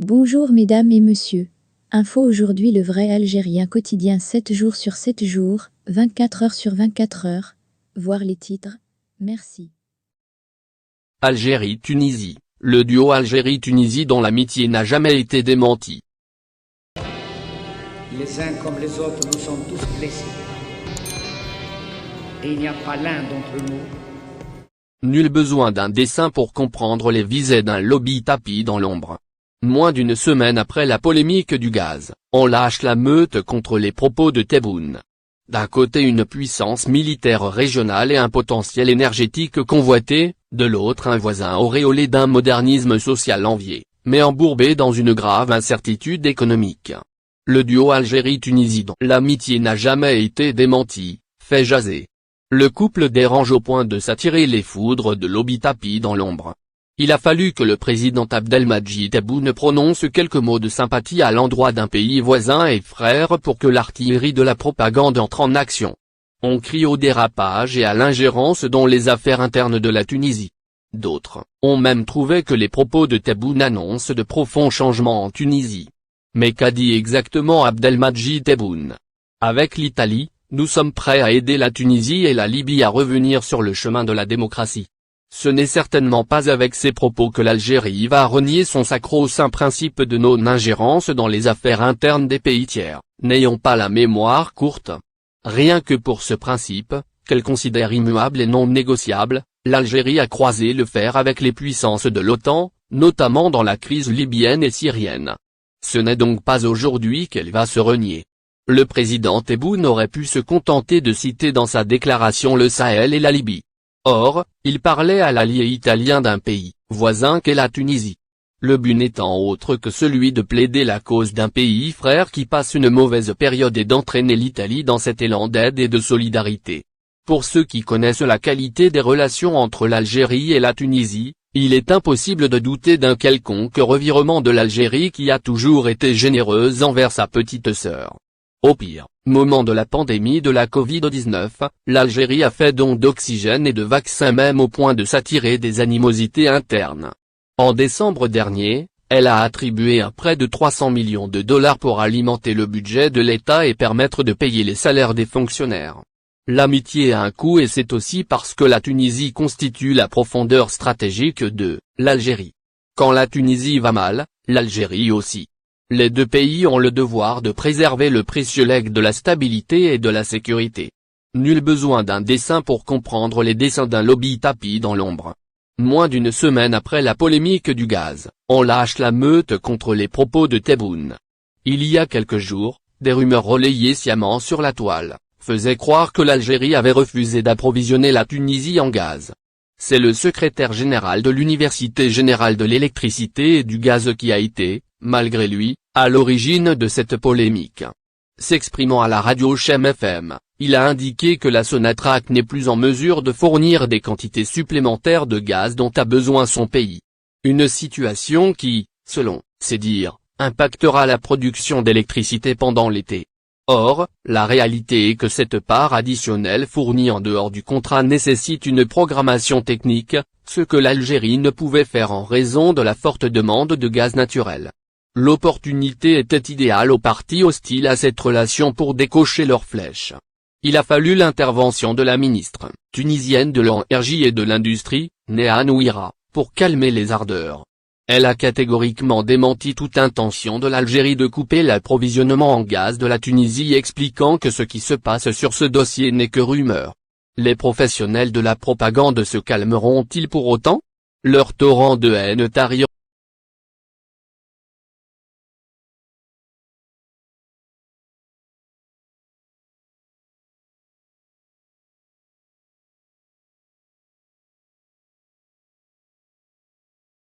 Bonjour mesdames et messieurs. Info aujourd'hui le vrai algérien quotidien 7 jours sur 7 jours, 24 heures sur 24 heures. Voir les titres. Merci. Algérie-Tunisie, le duo Algérie-Tunisie dont l'amitié n'a jamais été démentie. Les uns comme les autres, nous sommes tous blessés. Et il n'y a pas l'un d'entre nous. Nul besoin d'un dessin pour comprendre les visées d'un lobby tapis dans l'ombre. Moins d'une semaine après la polémique du gaz, on lâche la meute contre les propos de Tebboune. D'un côté une puissance militaire régionale et un potentiel énergétique convoité, de l'autre un voisin auréolé d'un modernisme social envié, mais embourbé dans une grave incertitude économique. Le duo Algérie-Tunisie dont l'amitié n'a jamais été démentie, fait jaser. Le couple dérange au point de s'attirer les foudres de lobby tapis dans l'ombre. Il a fallu que le président Abdelmadjid Tebboune prononce quelques mots de sympathie à l'endroit d'un pays voisin et frère pour que l'artillerie de la propagande entre en action. On crie au dérapage et à l'ingérence dans les affaires internes de la Tunisie. D'autres ont même trouvé que les propos de Tebboune annoncent de profonds changements en Tunisie. Mais qu'a dit exactement Abdelmadjid Tebboune? Avec l'Italie, nous sommes prêts à aider la Tunisie et la Libye à revenir sur le chemin de la démocratie. Ce n'est certainement pas avec ces propos que l'Algérie va renier son sacro-saint principe de non-ingérence dans les affaires internes des pays tiers. N'ayons pas la mémoire courte. Rien que pour ce principe, qu'elle considère immuable et non négociable, l'Algérie a croisé le fer avec les puissances de l'OTAN, notamment dans la crise libyenne et syrienne. Ce n'est donc pas aujourd'hui qu'elle va se renier. Le président Tebboune aurait pu se contenter de citer dans sa déclaration le Sahel et la Libye. Or, il parlait à l'allié italien d'un pays voisin qu'est la Tunisie. Le but n'étant autre que celui de plaider la cause d'un pays frère qui passe une mauvaise période et d'entraîner l'Italie dans cet élan d'aide et de solidarité. Pour ceux qui connaissent la qualité des relations entre l'Algérie et la Tunisie, il est impossible de douter d'un quelconque revirement de l'Algérie qui a toujours été généreuse envers sa petite sœur. Au pire moment de la pandémie de la Covid-19, l'Algérie a fait don d'oxygène et de vaccins même au point de s'attirer des animosités internes. En décembre dernier, elle a attribué un prêt de 300 millions de dollars pour alimenter le budget de l'État et permettre de payer les salaires des fonctionnaires. L'amitié a un coût et c'est aussi parce que la Tunisie constitue la profondeur stratégique de l'Algérie. Quand la Tunisie va mal, l'Algérie aussi. Les deux pays ont le devoir de préserver le précieux legs de la stabilité et de la sécurité. Nul besoin d'un dessin pour comprendre les dessins d'un lobby tapis dans l'ombre. Moins d'une semaine après la polémique du gaz, on lâche la meute contre les propos de Tebboune. Il y a quelques jours, des rumeurs relayées sciemment sur la toile, faisaient croire que l'Algérie avait refusé d'approvisionner la Tunisie en gaz. C'est le secrétaire général de l'Université générale de l'électricité et du gaz qui a été, malgré lui, à l'origine de cette polémique. S'exprimant à la radio Chem FM, il a indiqué que la Sonatrach n'est plus en mesure de fournir des quantités supplémentaires de gaz dont a besoin son pays. Une situation qui, selon ses dires, impactera la production d'électricité pendant l'été. Or, la réalité est que cette part additionnelle fournie en dehors du contrat nécessite une programmation technique, ce que l'Algérie ne pouvait faire en raison de la forte demande de gaz naturel. L'opportunité était idéale aux partis hostiles à cette relation pour décocher leurs flèches. Il a fallu l'intervention de la ministre tunisienne de l'Énergie et de l'Industrie, Néhan Ouira, pour calmer les ardeurs. Elle a catégoriquement démenti toute intention de l'Algérie de couper l'approvisionnement en gaz de la Tunisie, expliquant que ce qui se passe sur ce dossier n'est que rumeur. Les professionnels de la propagande se calmeront-ils pour autant? Leur torrent de haine tarit